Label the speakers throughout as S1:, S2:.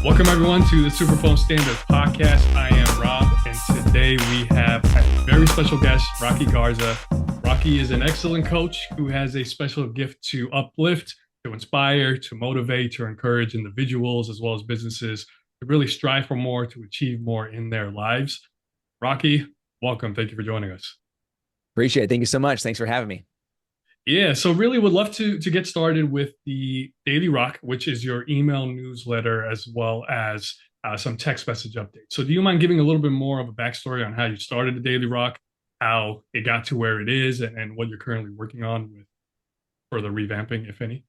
S1: Welcome everyone to the Superphome Standard Podcast. I am Rob, and today we have a very special guest, Rocky Garza. Rocky is an excellent coach who has a special gift to uplift, to inspire, to motivate, to encourage individuals as well as businesses to really strive for more, to achieve more in their lives. Rocky, welcome. Thank you for joining us.
S2: Appreciate it. Thank you so much. Thanks for having me.
S1: Yeah, so really would love to get started with the Daily Rock, which is your email newsletter as well as some text message updates. So do you mind giving a little bit more of a backstory on how you started the Daily Rock, how it got to where it is, and what you're currently working on with further revamping, if any?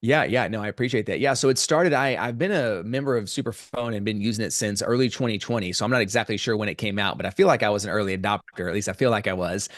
S2: Yeah, no, I appreciate that. Yeah, so it started, I've been a member of Superphone and been using it since early 2020. So I'm not exactly sure when it came out, but I feel like I was an early adopter. At least I feel like I was.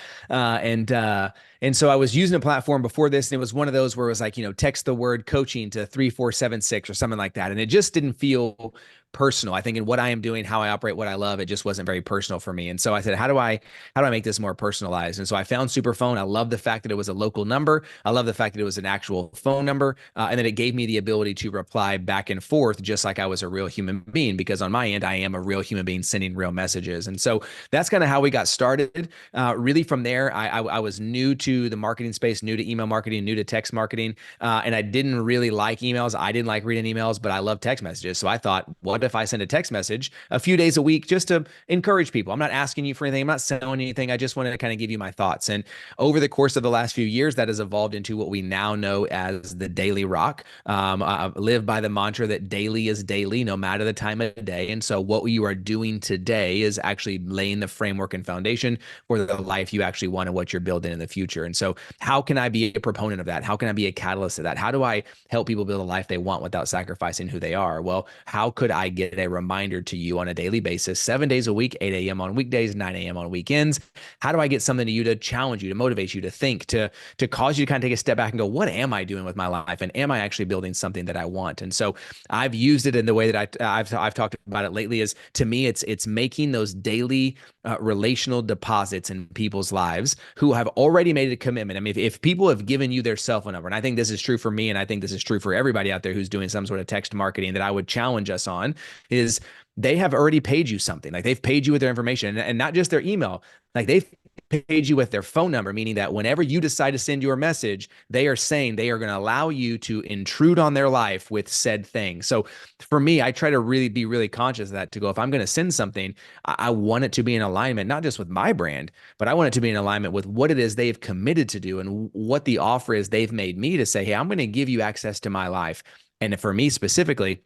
S2: And so I was using a platform before this, and it was one of those where it was like, text the word coaching to 3476 or something like that. And it just didn't feel personal. I think in what I am doing, how I operate, what I love, it just wasn't very personal for me. And so I said, how do I make this more personalized? And so I found Superphone. I love the fact that it was a local number. I love the fact that it was an actual phone number. And then it gave me the ability to reply back and forth just like I was a real human being, because on my end, I am a real human being sending real messages. And so that's kind of how we got started. Really from there, I was new to the marketing space, new to email marketing, new to text marketing. And I didn't really like emails. I didn't like reading emails, but I love text messages. So I thought, what if I send a text message a few days a week just to encourage people? I'm not asking you for anything. I'm not selling anything. I just wanted to kind of give you my thoughts. And over the course of the last few years, that has evolved into what we now know as the Daily Rock. I live by the mantra that daily is daily, no matter the time of day. And so what you are doing today is actually laying the framework and foundation for the life you actually want and what you're building in the future. And so how can I be a proponent of that? How can I be a catalyst of that? How do I help people build a life they want without sacrificing who they are? Well, how could I get a reminder to you on a daily basis, 7 days a week, 8 a.m. on weekdays, 9 a.m. on weekends? How do I get something to you to challenge you, to motivate you, to think, to cause you to kind of take a step back and go, what am I doing with my life? And am I actually building something that I want? And so I've used it in the way that I've talked about it lately is, to me, it's making those daily relational deposits in people's lives who have already made a commitment. I mean, if people have given you their cell phone number, and I think this is true for me, and I think this is true for everybody out there who's doing some sort of text marketing, that I would challenge us on is they have already paid you something. Like, they've paid you with their information, and not just their email. Like, they've paid you with their phone number, meaning that whenever you decide to send your message, they are saying they are going to allow you to intrude on their life with said thing. So for me, I try to really be really conscious of that, to go, if I'm going to send something, I want it to be in alignment, not just with my brand, but I want it to be in alignment with what it is they've committed to do and what the offer is they've made me to say, hey, I'm going to give you access to my life. And for me specifically,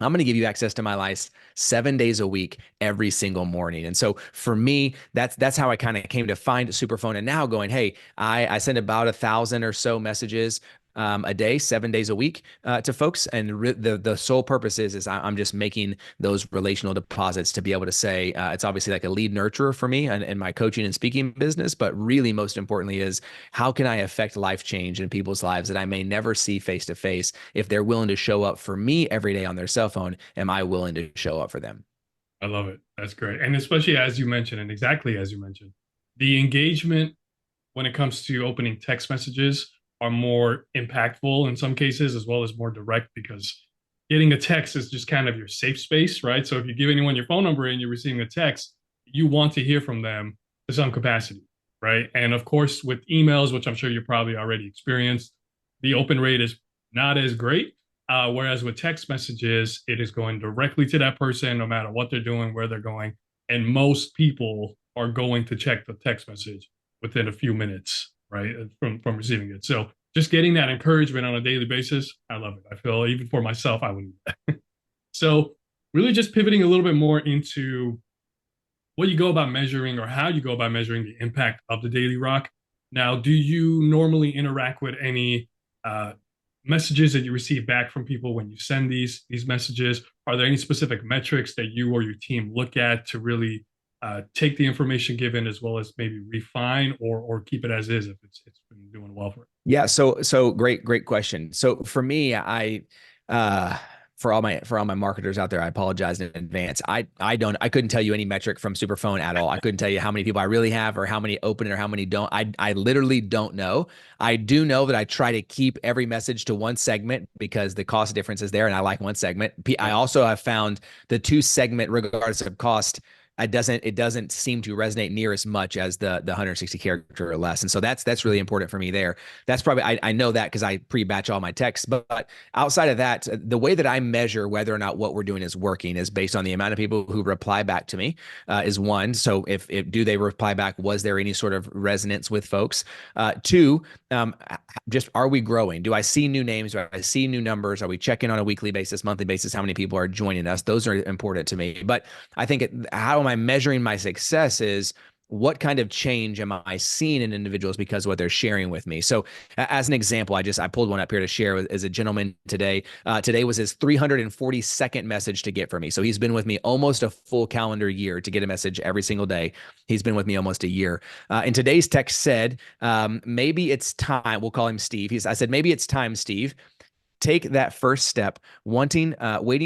S2: I'm going to give you access to my life 7 days a week, every single morning. And so for me, that's how I kind of came to find Superphone. And now going, hey, I send about 1,000 or so messages a day, 7 days a week to folks. And the sole purpose is I'm just making those relational deposits to be able to say, it's obviously like a lead nurturer for me in my coaching and speaking business, but really most importantly is, how can I affect life change in people's lives that I may never see face to face? If they're willing to show up for me every day on their cell phone, am I willing to show up for them?
S1: I love it. That's great. And especially as you mentioned, and exactly as you mentioned, the engagement when it comes to opening text messages are more impactful in some cases, as well as more direct, because getting a text is just kind of your safe space, right? So if you give anyone your phone number and you're receiving a text, you want to hear from them to some capacity, right? And of course, with emails, which I'm sure you probably already experienced, the open rate is not as great. Whereas with text messages, it is going directly to that person, no matter what they're doing, where they're going. And most people are going to check the text message within a few minutes, right, from receiving it. So just getting that encouragement on a daily basis, I love it. I feel even for myself, I would need that. So really just pivoting a little bit more into what you go about measuring, or how you go about measuring the impact of the Daily Rock. Now, do you normally interact with any messages that you receive back from people when you send these messages? Are there any specific metrics that you or your team look at to really take the information given, as well as maybe refine or keep it as is if it's been doing well for it?
S2: Yeah. So great question. So for me, uh, for all my marketers out there, I apologize in advance. I couldn't tell you any metric from Superphone at all. I couldn't tell you how many people I really have or how many open or how many don't. I literally don't know. I do know that I try to keep every message to one segment because the cost difference is there, and I like one segment. I also have found the two segment, regardless of cost, it doesn't seem to resonate near as much as the 160 character or less. And so that's really important for me there. That's probably I know that because I pre-batch all my texts. But outside of that, the way that I measure whether or not what we're doing is working is based on the amount of people who reply back to me, is one. So if do they reply back? Was there any sort of resonance with folks? Two, just are we growing? Do I see new names? Do I see new numbers? Are we checking on a weekly basis, monthly basis? How many people are joining us? Those are important to me. But I think how am I measuring my success is what kind of change am I seeing in individuals because of what they're sharing with me? So as an example, I pulled one up here to share as a gentleman today. Today was his 342nd message to get for me. So he's been with me almost a full calendar year to get a message every single day. He's been with me almost a year. And today's text said, maybe it's time. We'll call him Steve. I said, maybe it's time, Steve. Take that first step. Waiting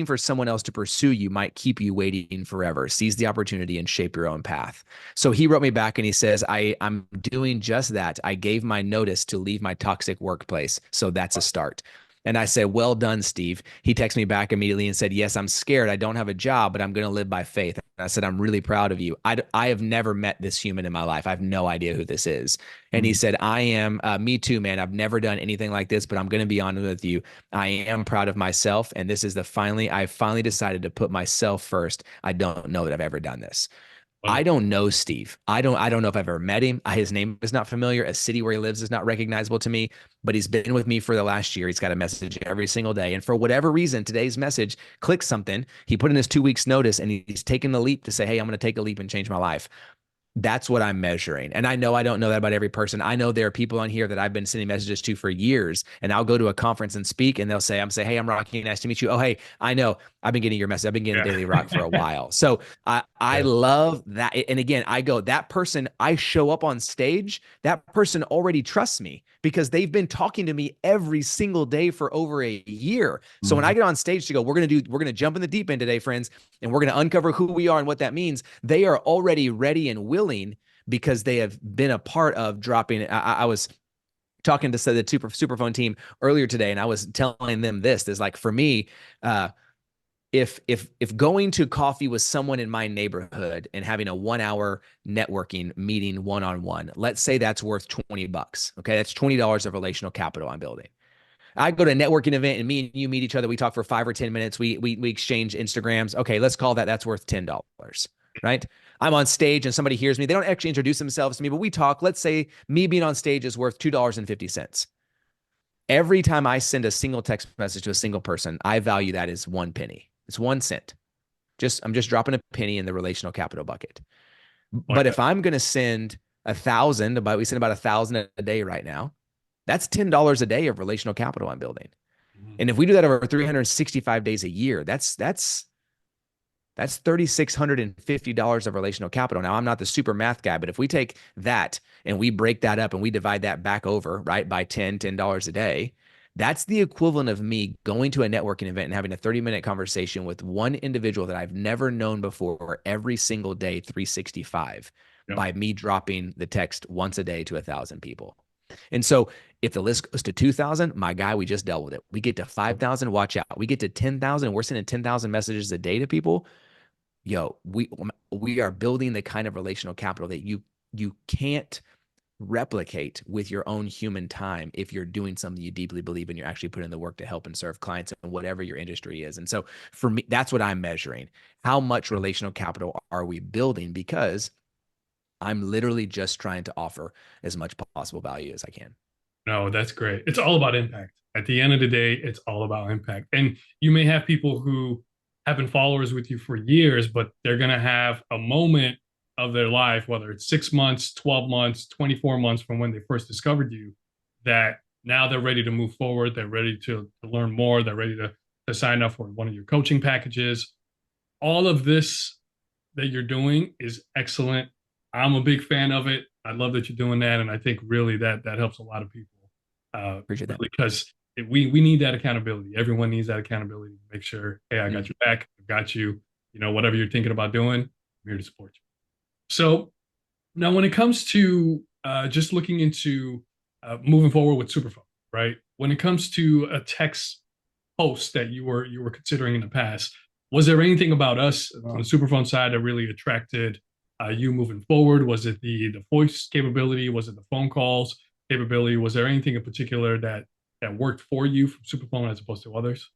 S2: for someone else to pursue you might keep you waiting forever. Seize the opportunity and shape your own path. So he wrote me back and he says, I'm doing just that. I gave my notice to leave my toxic workplace. So that's a start. And I said, well done, Steve. He texted me back immediately and said, yes, I'm scared. I don't have a job, but I'm going to live by faith. And I said, I'm really proud of you. I have never met this human in my life. I have no idea who this is. And he said, I am, me too, man. I've never done anything like this, but I'm going to be honest with you. I am proud of myself. And this is I finally decided to put myself first. I don't know that I've ever done this. I don't know Steve. I don't know if I've ever met him. His name is not familiar. A city where he lives is not recognizable to me, but he's been with me for the last year. He's got a message every single day. And for whatever reason, today's message clicked something. He put in his 2 weeks notice and he's taken the leap to say, hey, I'm going to take a leap and change my life. That's what I'm measuring. And I know I don't know that about every person. I know there are people on here that I've been sending messages to for years, and I'll go to a conference and speak and they'll say, hey, I'm Rocky. Nice to meet you. Oh, hey, I know I've been getting your message. I've been getting Daily Rock for a while. So I love that. And again, that person, I show up on stage, that person already trusts me because they've been talking to me every single day for over a year. So when I get on stage to go, we're going to jump in the deep end today, friends, and we're going to uncover who we are and what that means. They are already ready and willing because they have been a part of dropping. I was talking to the Superphone team earlier today, and I was telling them this is like, for me, if going to coffee with someone in my neighborhood and having a 1 hour networking meeting one-on-one, let's say that's worth $20. Okay. That's $20 of relational capital I'm building. I go to a networking event and me and you meet each other. We talk for 5 or 10 minutes. We exchange Instagrams. Okay. Let's call that's worth $10, right? I'm on stage and somebody hears me. They don't actually introduce themselves to me, but we talk. Let's say me being on stage is worth $2.50. Every time I send a single text message to a single person, I value that as 1 penny. It's 1 cent. I'm just dropping a penny in the relational capital bucket. But if I'm going to send 1,000, we send about 1,000 a day right now, that's $10 a day of relational capital I'm building. And if we do that over 365 days a year, that's $3,650 of relational capital. Now, I'm not the super math guy, but if we take that and we break that up and we divide that back over, right, by $10 a day, that's the equivalent of me going to a networking event and having a 30-minute conversation with one individual that I've never known before every single day, 365, by me dropping the text once a day to 1,000 people. And so if the list goes to 2,000, my guy, we just dealt with it. We get to 5,000, watch out. We get to 10,000, we're sending 10,000 messages a day to people. Yo, we are building the kind of relational capital that you can't replicate with your own human time if you're doing something you deeply believe in, you're actually putting in the work to help and serve clients in whatever your industry is. And so for me, that's what I'm measuring. How much relational capital are we building? Because I'm literally just trying to offer as much possible value as I can.
S1: No, that's great. It's all about impact. At the end of the day, it's all about impact. And you may have people who have been followers with you for years, but they're going to have a moment of their life, whether it's 6 months, 12 months, 24 months from when they first discovered you, that now they're ready to move forward. They're ready to learn more. They're ready to sign up for one of your coaching packages. All of this that you're doing is excellent. I'm a big fan of it. I love that you're doing that. And I think really that helps a lot of people.
S2: Appreciate that.
S1: Because we need that accountability. Everyone needs that accountability to make sure, hey, I got
S2: Mm.
S1: your back, I got you. You know, whatever you're thinking about doing, I'm here to support you. So now, when it comes to just looking into moving forward with Superphone, right? When it comes to a text post that you were considering in the past, was there anything about us on the Superphone side that really attracted you moving forward? Was it the voice capability? Was it the phone calls capability? Was there anything in particular that worked for you from Superphone as opposed to others?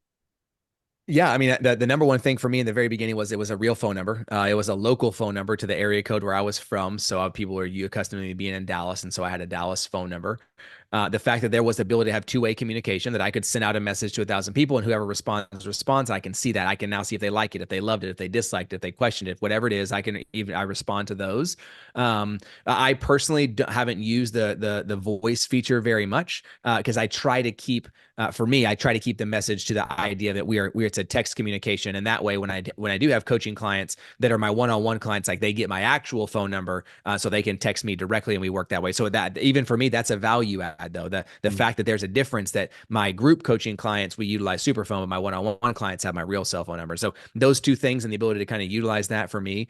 S2: Yeah, I mean, the number one thing for me in the very beginning was it was a real phone number. It was a local phone number to the area code where I was from. So people were accustomed to me being in Dallas, and so I had a Dallas phone number. The fact that there was the ability to have two-way communication, that I could send out a message to 1,000 people, and whoever responds. I can see that. I can now see if they like it, if they loved it, if they disliked it, if they questioned it, whatever it is. I respond to those. I personally haven't used the voice feature very much because I try to keep for me, I try to keep the message to the idea that it's a text communication, and that way, when I do have coaching clients that are my one-on-one clients, like they get my actual phone number, so they can text me directly, and we work that way. So that even for me, that's a value add, though. The
S1: Mm.
S2: fact that there's a difference that my group coaching clients we utilize Superphone, but my one-on-one clients have my real cell phone number. So those two things and the ability to kind of utilize that for me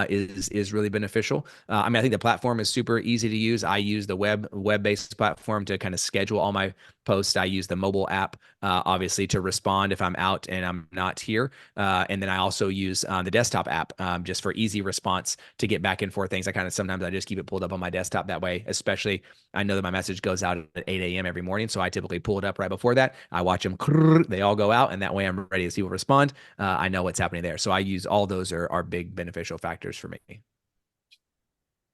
S2: is really beneficial. I mean, I think the platform is super easy to use. I use the web-based platform to kind of schedule all my posts. I use the mobile app, obviously, to respond if I'm out and I'm not here. And then I also use the desktop app just for easy response to get back and forth things. Sometimes I just keep it pulled up on my desktop that way, especially I know that my message goes out at 8 a.m. every morning. So I typically pull it up right before that. I watch them, they all go out, and that way I'm ready to see what respond. I know what's happening there. So I use all those are big beneficial factors for me.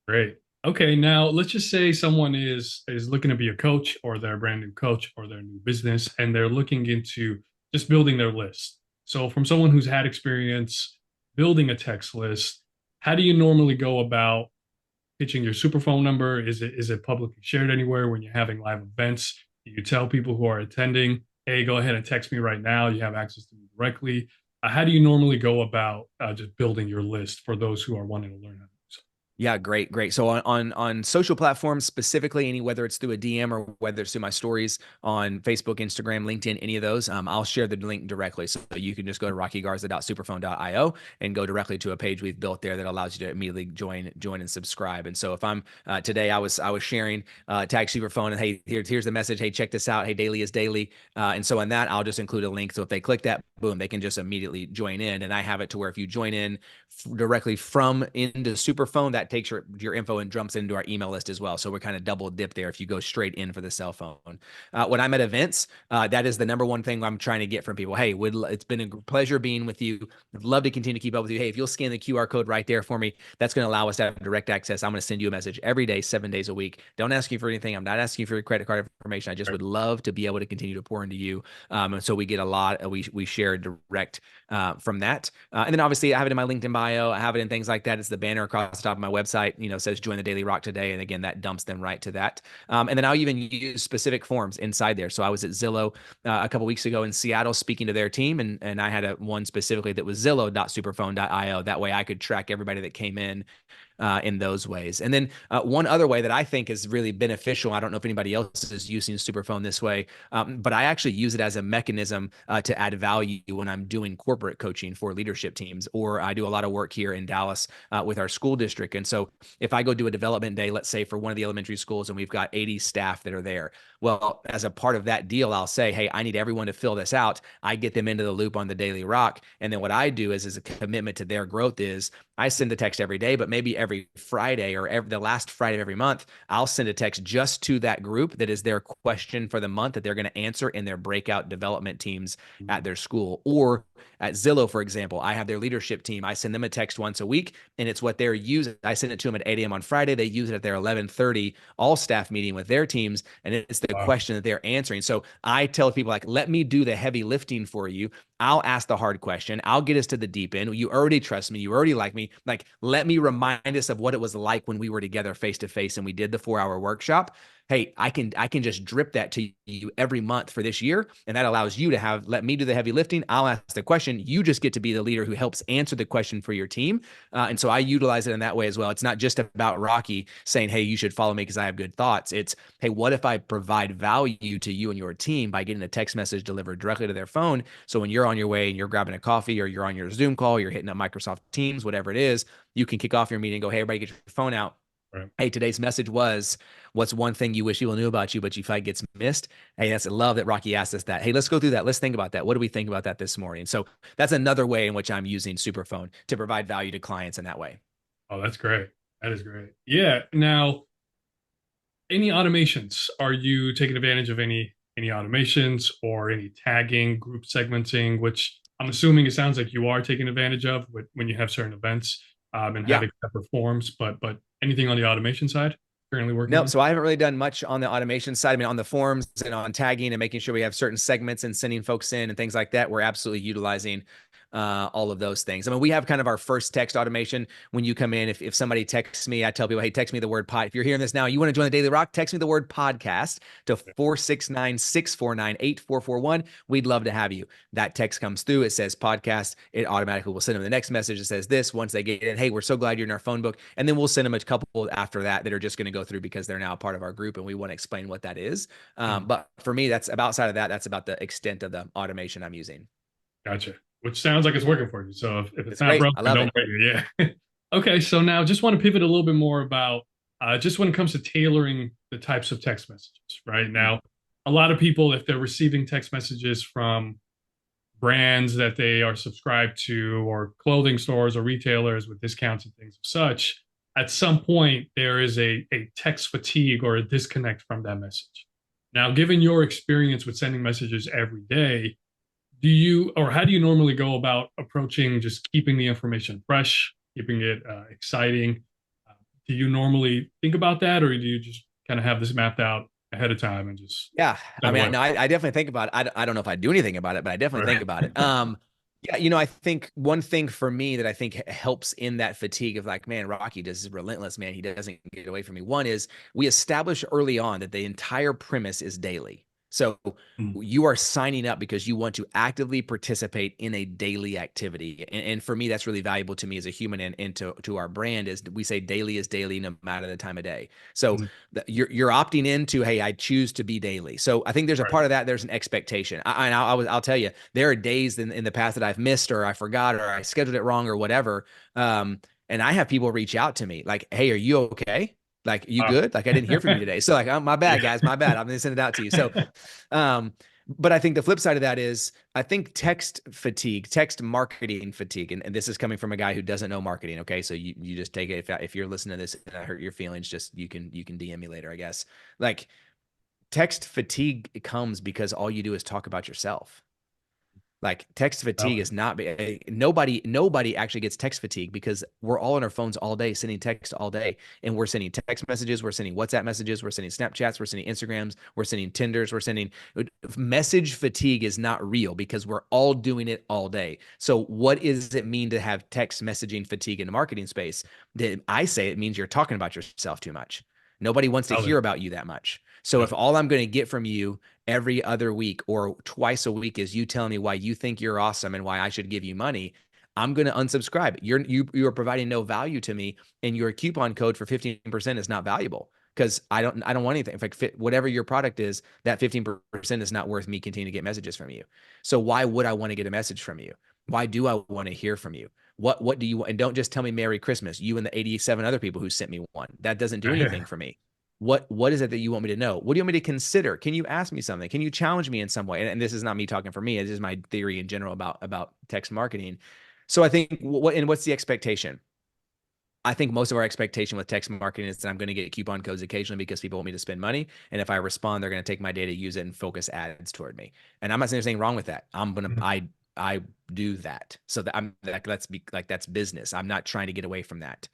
S1: Great. Okay, now let's just say someone is looking to be a coach, or they're a brand new coach, or they're a new business, and they're looking into just building their list. So from someone who's had experience building a text list, how do you normally go about pitching your super phone number? Is it publicly shared anywhere when you're having live events? Do you tell people who are attending, hey, go ahead and text me right now. You have access to me directly. How do you normally go about just building your list for those who are wanting to learn how to do so?
S2: Yeah, great, great. So on social platforms specifically, whether it's through a DM or whether it's through my stories on Facebook, Instagram, LinkedIn, any of those, I'll share the link directly. So you can just go to rockygarza.superphone.io and go directly to a page we've built there that allows you to immediately join and subscribe. And so if I'm today, I was sharing tag Superphone and hey, here's the message. Hey, check this out. Hey, daily is daily. And so in that, I'll just include a link. So if they click that, boom, they can just immediately join in. And I have it to where if you join in directly from into Superphone, that takes your info and jumps into our email list as well. So we're kind of double dip there if you go straight in for the cell phone. When I'm at events, that is the number one thing I'm trying to get from people. Hey, it's been a pleasure being with you. I'd love to continue to keep up with you. Hey, if you'll scan the QR code right there for me, that's going to allow us to have direct access. I'm going to send you a message every day, 7 days a week. Don't ask you for anything. I'm not asking you for your credit card information. I just would love to be able to continue to pour into you. And so we get a lot. We share direct from that. And then obviously I have it in my LinkedIn bio. I have it in things like that. It's the banner across the top of my website, says join the Daily Rock today. And again, that dumps them right to that. And then I'll even use specific forms inside there. So I was at Zillow a couple weeks ago in Seattle speaking to their team. And I had one specifically that was zillow.superphone.io. That way I could track everybody that came in those ways. And then one other way that I think is really beneficial, I don't know if anybody else is using Superphone this way, but I actually use it as a mechanism to add value when I'm doing corporate coaching for leadership teams, or I do a lot of work here in Dallas with our school district. And so if I go do a development day, let's say for one of the elementary schools, and we've got 80 staff that are there, well, as a part of that deal, I'll say, hey, I need everyone to fill this out. I get them into the loop on the Daily Rock. And then what I do is, as a commitment to their growth, is I send a text every day, but maybe every Friday or the last Friday of every month, I'll send a text just to that group that is their question for the month that they're going to answer in their breakout development teams at their school. Or at Zillow, for example, I have their leadership team. I send them a text once a week, and it's what they're using. I send it to them at 8 a.m. on Friday. They use it at their 11:30 all staff meeting with their teams, and it's the
S1: Wow.
S2: question that they're answering. So I tell people, like, let me do the heavy lifting for you. I'll ask the hard question. I'll get us to the deep end. You already trust me. You already like me. Like, let me remind us of what it was like when we were together face to face and we did the 4-hour workshop. Hey, I can just drip that to you every month for this year. And that allows you to let me do the heavy lifting. I'll ask the question. You just get to be the leader who helps answer the question for your team. And so I utilize it in that way as well. It's not just about Rocky saying, hey, you should follow me because I have good thoughts. It's, hey, what if I provide value to you and your team by getting a text message delivered directly to their phone? So when you're on your way and you're grabbing a coffee or you're on your Zoom call, you're hitting up Microsoft Teams, whatever it is, you can kick off your meeting and go, hey, everybody get your phone out.
S1: Right.
S2: Hey, today's message was, what's one thing you wish people knew about you, but you feel like gets missed? Hey, that's, I love that Rocky asked us that. Hey, let's go through that. Let's think about that. What do we think about that this morning? So that's another way in which I'm using Superphone to provide value to clients in that way.
S1: Oh, that's great. That is great. Yeah. Now, any automations? Are you taking advantage of any automations or any tagging, group segmenting, which I'm assuming it sounds like you are taking advantage of when you have certain events and
S2: Yeah.
S1: having separate forms, but anything on the automation side currently working
S2: No,
S1: on?
S2: so I haven't really done much on the automation side. I mean, on the forms and on tagging and making sure we have certain segments and sending folks in and things like that. We're absolutely utilizing all of those things. I mean, we have kind of our first text automation when you come in. If somebody texts me, I tell people, hey, text me the word pod. If you're hearing this now, you want to join the Daily Rock, text me the word podcast to 469-649-8441. We'd love to have you. That text comes through. It says podcast. It automatically will send them the next message that says this. Once they get in, hey, we're so glad you're in our phone book. And then we'll send them a couple after that are just going to go through because they're now a part of our group and we want to explain what that is. But for me, that's about outside of that. That's about the extent of the automation I'm using.
S1: Gotcha. Which sounds like it's working for you. So if it's
S2: It's
S1: not
S2: great.
S1: broken,
S2: I love
S1: don't
S2: it.
S1: break it. Yeah. Okay. So now just want to pivot a little bit more about just when it comes to tailoring the types of text messages, right? Now, a lot of people, if they're receiving text messages from brands that they are subscribed to or clothing stores or retailers with discounts and things of such, at some point there is a text fatigue or a disconnect from that message. Now, given your experience with sending messages every day, do you or how do you normally go about approaching just keeping the information fresh, keeping it exciting? Do you normally think about that, or do you just kind of have this mapped out ahead of time and just
S2: Yeah. I
S1: send
S2: mean,
S1: away?
S2: no, I definitely think about it. I don't know if I do anything about it, but I definitely think
S1: Right.
S2: about it. Yeah, I think one thing for me that I think helps in that fatigue of like, man, Rocky does is relentless, man. He doesn't get away from me. One is we establish early on that the entire premise is daily. So
S1: Mm.
S2: you are signing up because you want to actively participate in a daily activity. And for me, that's really valuable to me as a human and to our brand is we say daily is daily no matter the time of day. So
S1: Mm.
S2: you're opting into, hey, I choose to be daily. So I think there's a
S1: Right.
S2: part of that. There's an expectation. I'll tell you, there are days in the past that I've missed or I forgot or I scheduled it wrong or whatever. And I have people reach out to me like, hey, are you okay? Like, you
S1: Wow.
S2: good? Like, I didn't hear from you today. So like, oh, my bad,
S1: Yeah.
S2: guys, my bad. I'm going to send it out to you. So, um, but I think the flip side of that is I think text fatigue, text marketing fatigue, and this is coming from a guy who doesn't know marketing. Okay, so you just take it if you're listening to this and I hurt your feelings, just you can DM me later, I guess. Like text fatigue comes because all you do is talk about yourself. Like text fatigue
S1: Valid.
S2: is not nobody actually gets text fatigue because we're all on our phones all day, sending text all day, and we're sending text messages, we're sending WhatsApp messages, we're sending Snapchats, we're sending Instagrams, we're sending Tinders, we're sending message fatigue is not real because we're all doing it all day. So what does it mean to have text messaging fatigue in the marketing space? That I say it means you're talking about yourself too much. Nobody wants to
S1: Valid.
S2: hear about you that much. So
S1: Yeah.
S2: if all I'm going to get from you every other week or twice a week is you telling me why you think you're awesome and why I should give you money, I'm going to unsubscribe. You are providing no value to me, and your coupon code for 15% is not valuable because I don't want anything. If like whatever your product is, that 15% is not worth me continuing to get messages from you. So why would I want to get a message from you? Why do I want to hear from you? What do you want? And don't just tell me Merry Christmas. You and the 87 other people who sent me one. That doesn't do anything for me. What is it that you want me to know? What do you want me to consider? Can you ask me something? Can you challenge me in some way? And this is not me talking for me. It is my theory in general about text marketing. So I think what's the expectation? I think most of our expectation with text marketing is that I'm going to get coupon codes occasionally because people want me to spend money. And if I respond, they're going to take my data, use it, and focus ads toward me. And I'm not saying there's anything wrong with that.
S1: Mhm.
S2: I do that. So that I'm like, that's business. I'm not trying to get away from that.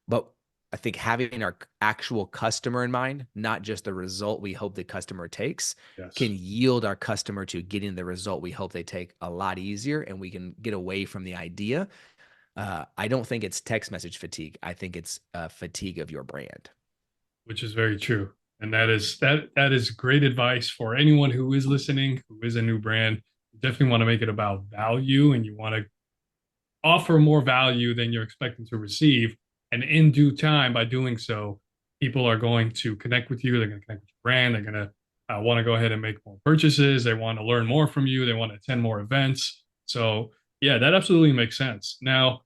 S2: But I think having our actual customer in mind, not just the result we hope the customer takes,
S1: Yes.
S2: can yield our customer to getting the result we hope they take a lot easier, and we can get away from the idea. I don't think it's text message fatigue. I think it's fatigue of your brand.
S1: Which is very true. And that is great advice for anyone who is listening, who is a new brand. You definitely want to make it about value, and you want to offer more value than you're expecting to receive. And in due time, by doing so, people are going to connect with you. They're going to connect with your brand. They're going to want to go ahead and make more purchases. They want to learn more from you. They want to attend more events. So, yeah, that absolutely makes sense. Now,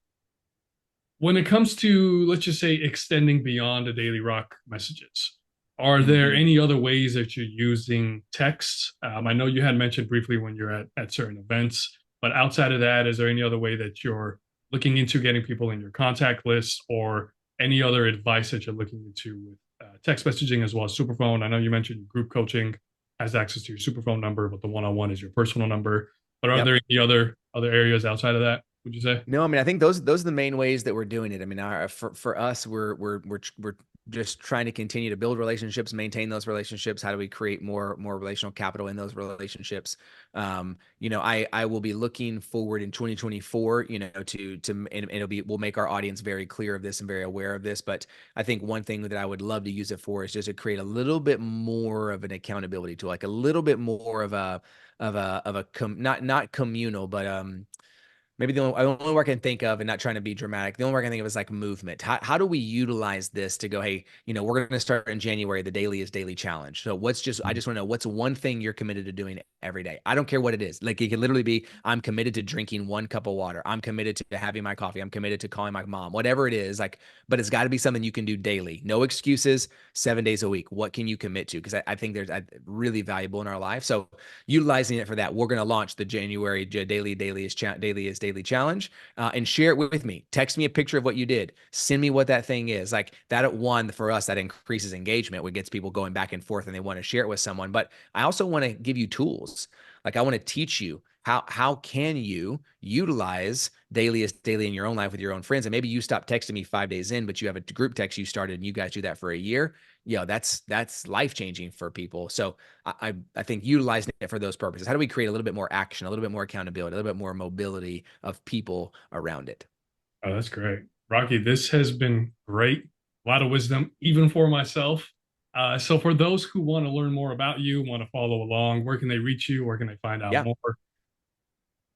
S1: when it comes to, let's just say, extending beyond the daily rock messages, are there
S2: Mm-hmm.
S1: any other ways that you're using text? I know you had mentioned briefly when you're at certain events, but outside of that, is there any other way that you're looking into getting people in your contact list, or any other advice that you're looking into with text messaging as well as Superphone? I know you mentioned group coaching has access to your Superphone number, but the one-on-one is your personal number. But are
S2: Yep.
S1: there any other areas outside of that, would you say?
S2: No, I mean, I think those are the main ways that we're doing it. I mean, for us, we're just trying to continue to build relationships, maintain those relationships. How do we create more relational capital in those relationships? I will be looking forward in 2024, and we'll make our audience very clear of this and very aware of this. But I think one thing that I would love to use it for is just to create a little bit more of an accountability tool, like a little bit more of not communal, but maybe the only word I can think of, and not trying to be dramatic, the only word I can think of is like movement. How do we utilize this to go, hey, we're going to start in January. The daily is daily challenge. So I just want to know what's one thing you're committed to doing every day. I don't care what it is. Like, it could literally be, I'm committed to drinking 1 cup of water. I'm committed to having my coffee. I'm committed to calling my mom, whatever it is. Like, but it's got to be something you can do daily. No excuses, 7 days a week. What can you commit to? Because I think there's really valuable in our life. So utilizing it for that, we're going to launch the January daily is daily challenge, and share it with me. Text me a picture of what you did. Send me what that thing is. Like that, at one, for us, that increases engagement, what gets people going back and forth, and they want to share it with someone. But I also want to give you tools. Like, I want to teach you how can you utilize daily in your own life with your own friends. And maybe you stop texting me 5 days in, but you have a group text you started and you guys do that for a year. That's life-changing for people. So I think utilizing it for those purposes. How do we create a little bit more action, a little bit more accountability, a little bit more mobility of people around it?
S1: Oh, that's great. Rocky, this has been great. A lot of wisdom, even for myself. So for those who want to learn more about you, want to follow along, where can they reach you? Where can they find out
S2: Yeah.
S1: more?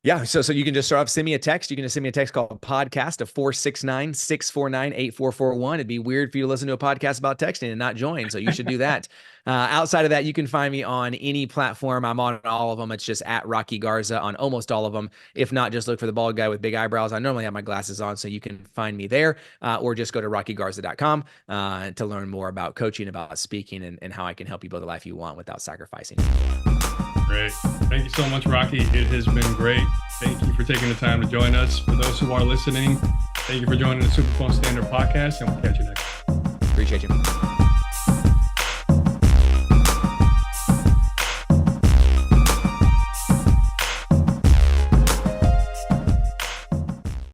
S2: Yeah. So you can just start off, send me a text. You can just send me a text called podcast of 469-649-8441. It'd be weird for you to listen to a podcast about texting and not join. So you should do that. Outside of that, you can find me on any platform. I'm on all of them. It's just at Rocky Garza on almost all of them. If not, just look for the bald guy with big eyebrows. I normally have my glasses on, so you can find me there, or just go to rockygarza.com to learn more about coaching, about speaking, and how I can help you build the life you want without sacrificing.
S1: Great. Thank you so much, Rocky. It has been great. Thank you for taking the time to join us. For those who are listening, thank you for joining the Superphone Standard Podcast, and we'll catch you next time.
S2: Appreciate you.